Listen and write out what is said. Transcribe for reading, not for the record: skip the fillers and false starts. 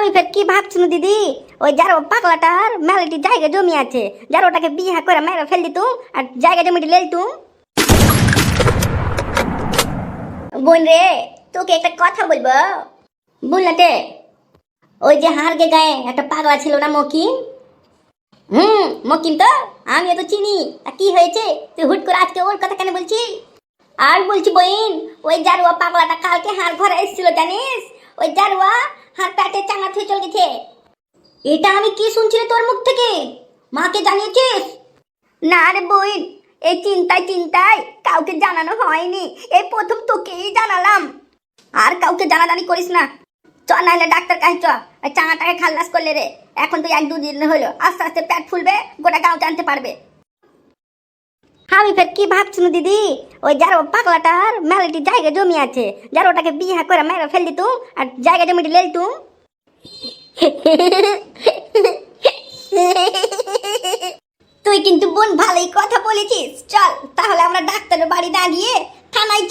আমি ফের কি ভাবছিনু দিদি, ওই যার ও পাগলাটার মেলাটি জায়গা জমি আছে, যার ওটাকে বিয়ে করে মেরে ফেল দিতুম আর জায়গা জমিটি লেলতুম। বোন রে, তোকে একটা কথা বলবো, বললাতে ওই যে হারগে গায়ে একটা পাগলা ছিল না মকিম। মকিম তো আমি তো চিনি। তা কি হয়েছে, তুই হুট করে আজকে ওর কথা কেন বলছিস? আর বলছি বইন, ওই জারুয়া পাগলাটা কালকে হার ঘরে এসেছিল জানিস? ওই জারুয়া হার পেটে চাঙা থুয়ে চলে গেছে। এটা আমি কি শুনছি রে তোর মুখ থেকে? মাকে জানিয়েছিস? না রে বইন, এই চিন্তায় চিন্তায় কাউকে জানানো হয়নি, এই প্রথম তোকেই জানালাম। আর কাউকে জানাজানি করিস না, চ নাহলে ডাক্তার কাছে চ। চাঙাটাকে খাল্লাস করলে রে, এখন তো 1-2 দিন হলো, আস্তে আস্তে পেট ফুলবে, গোটা গাঁও জানতে পারবে। আমি ফের কি ভাবছিনু দিদি, ওই যার ও পাগলাটার মেলাটি জায়গা জমি আছে, যার ওটাকে বিয়ে করে মেরে ফেল দিতুম আর জায়গা জমিটি লেলতুম। তুই কিন্তু বোন ভালোই কথা বলেছিস। চল তাহলে আমরা ডাক্তারের বাড়ি না গিয়ে থানায়